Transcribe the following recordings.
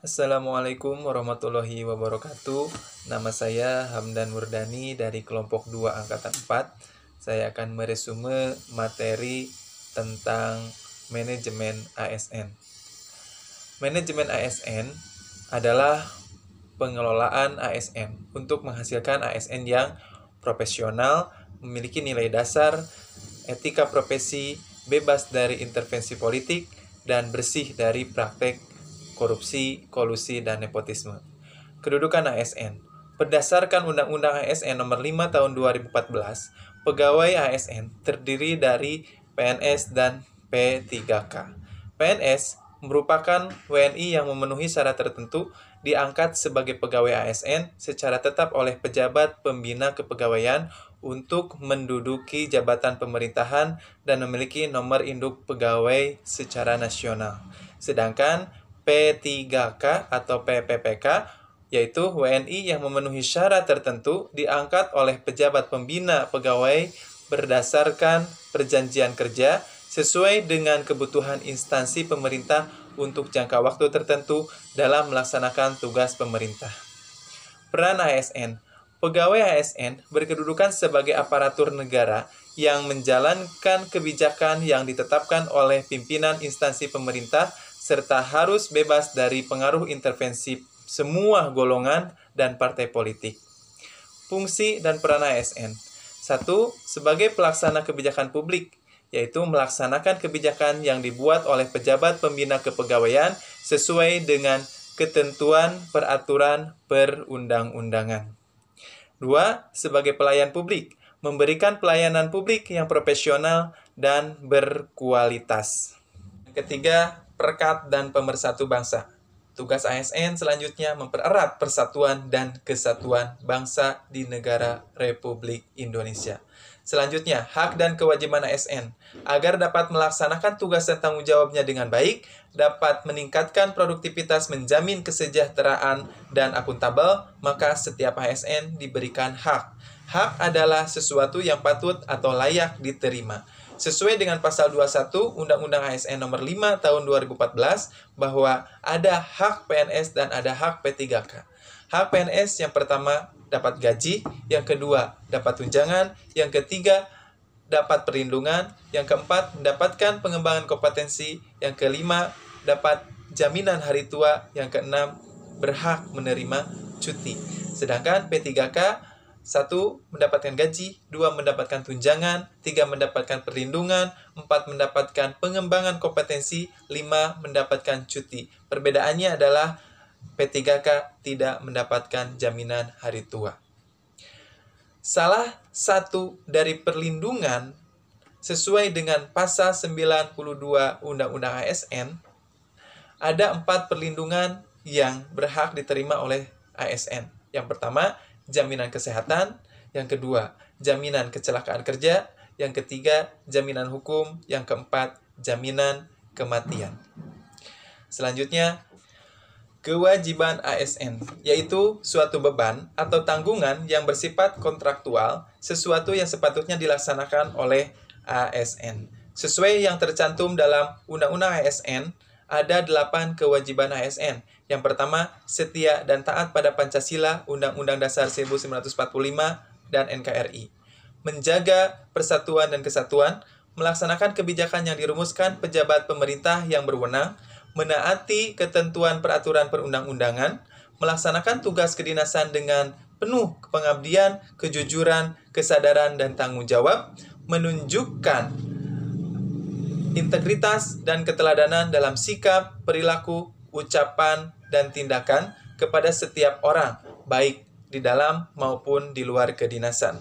Assalamualaikum warahmatullahi wabarakatuh. Nama saya Hamdan Murdani dari kelompok 2 Angkatan 4. Saya akan meresume materi tentang manajemen ASN. Manajemen ASN adalah pengelolaan ASN untuk menghasilkan ASN yang profesional, memiliki nilai dasar, etika profesi, bebas dari intervensi politik, dan bersih dari praktek korupsi, kolusi, dan nepotisme. Kedudukan ASN. Berdasarkan Undang-Undang ASN Nomor 5 Tahun 2014, pegawai ASN terdiri dari PNS dan P3K. PNS merupakan WNI yang memenuhi syarat tertentu diangkat sebagai pegawai ASN secara tetap oleh pejabat pembina kepegawaian untuk menduduki jabatan pemerintahan dan memiliki nomor induk pegawai secara nasional. Sedangkan P3K atau PPPK, yaitu WNI yang memenuhi syarat tertentu diangkat oleh pejabat pembina pegawai berdasarkan perjanjian kerja sesuai dengan kebutuhan instansi pemerintah untuk jangka waktu tertentu dalam melaksanakan tugas pemerintah. Peran ASN. Pegawai ASN berkedudukan sebagai aparatur negara yang menjalankan kebijakan yang ditetapkan oleh pimpinan instansi pemerintah serta harus bebas dari pengaruh intervensi semua golongan dan partai politik. Fungsi dan peran ASN. 1. Sebagai pelaksana kebijakan publik, yaitu melaksanakan kebijakan yang dibuat oleh pejabat pembina kepegawaian sesuai dengan ketentuan peraturan perundang-undangan. 2. Sebagai pelayan publik, memberikan pelayanan publik yang profesional dan berkualitas. Ketiga, perekat dan pemersatu bangsa. Tugas ASN selanjutnya mempererat persatuan dan kesatuan bangsa di negara Republik Indonesia. Selanjutnya, hak dan kewajiban ASN. Agar dapat melaksanakan tugas dan tanggung jawabnya dengan baik, dapat meningkatkan produktivitas, menjamin kesejahteraan dan akuntabel, maka setiap ASN diberikan hak. Hak adalah sesuatu yang patut atau layak diterima. Sesuai dengan pasal 21 Undang-Undang ASN Nomor 5 Tahun 2014 bahwa ada hak PNS dan ada hak P3K. Hak PNS yang pertama dapat gaji, yang kedua dapat tunjangan, yang ketiga dapat perlindungan, yang keempat mendapatkan pengembangan kompetensi, yang kelima dapat jaminan hari tua, yang keenam berhak menerima cuti. Sedangkan P3K 1. Mendapatkan gaji, 2. Mendapatkan tunjangan, 3. Mendapatkan perlindungan, 4. Mendapatkan pengembangan kompetensi, 5. Mendapatkan cuti. Perbedaannya adalah P3K tidak mendapatkan jaminan hari tua. Salah satu dari perlindungan sesuai dengan pasal 92 Undang-Undang ASN, ada 4 perlindungan yang berhak diterima oleh ASN. Yang pertama, jaminan kesehatan, yang kedua, jaminan kecelakaan kerja, yang ketiga, jaminan hukum, yang keempat, jaminan kematian. Selanjutnya, kewajiban ASN, yaitu suatu beban atau tanggungan yang bersifat kontraktual, sesuatu yang sepatutnya dilaksanakan oleh ASN. Sesuai yang tercantum dalam Undang-Undang ASN, ada 8 kewajiban ASN. Yang pertama, setia dan taat pada Pancasila, Undang-Undang Dasar 1945, dan NKRI. Menjaga persatuan dan kesatuan, melaksanakan kebijakan yang dirumuskan pejabat pemerintah yang berwenang, menaati ketentuan peraturan perundang-undangan, melaksanakan tugas kedinasan dengan penuh pengabdian, kejujuran, kesadaran, dan tanggung jawab, menunjukkan integritas dan keteladanan dalam sikap, perilaku, ucapan, dan tindakan kepada setiap orang, baik di dalam maupun di luar kedinasan.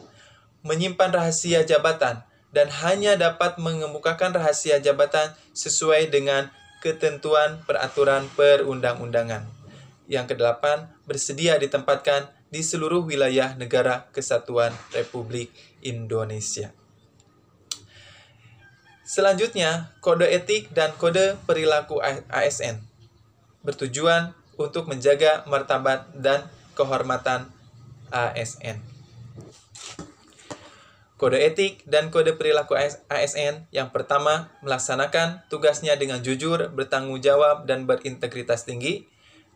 Menyimpan rahasia jabatan dan hanya dapat mengemukakan rahasia jabatan sesuai dengan ketentuan peraturan perundang-undangan. Yang kedelapan, bersedia ditempatkan di seluruh wilayah negara kesatuan Republik Indonesia. Selanjutnya, kode etik dan kode perilaku ASN bertujuan untuk menjaga martabat dan kehormatan ASN. Kode etik dan kode perilaku ASN yang pertama, melaksanakan tugasnya dengan jujur, bertanggung jawab, dan berintegritas tinggi.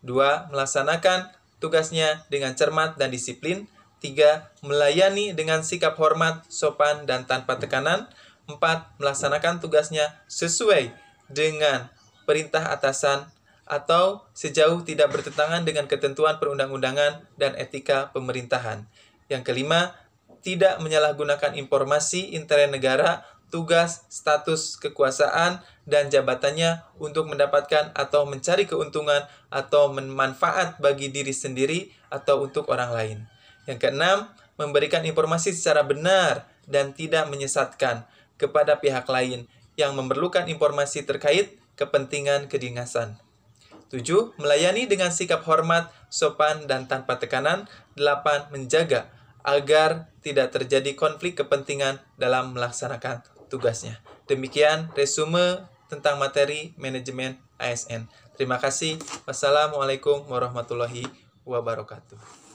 2. Melaksanakan tugasnya dengan cermat dan disiplin. 3. Melayani dengan sikap hormat, sopan, dan tanpa tekanan. 4. Melaksanakan tugasnya sesuai dengan perintah atasan atau sejauh tidak bertentangan dengan ketentuan perundang-undangan dan etika pemerintahan. Yang kelima, tidak menyalahgunakan informasi intern negara, tugas, status, kekuasaan, dan jabatannya untuk mendapatkan atau mencari keuntungan atau manfaat bagi diri sendiri atau untuk orang lain. Yang keenam, memberikan informasi secara benar dan tidak menyesatkan kepada pihak lain yang memerlukan informasi terkait kepentingan kedinasan. 7. Melayani dengan sikap hormat, sopan, dan tanpa tekanan. 8. Menjaga agar tidak terjadi konflik kepentingan dalam melaksanakan tugasnya. Demikian resume tentang materi manajemen ASN. Terima kasih. Wassalamualaikum warahmatullahi wabarakatuh.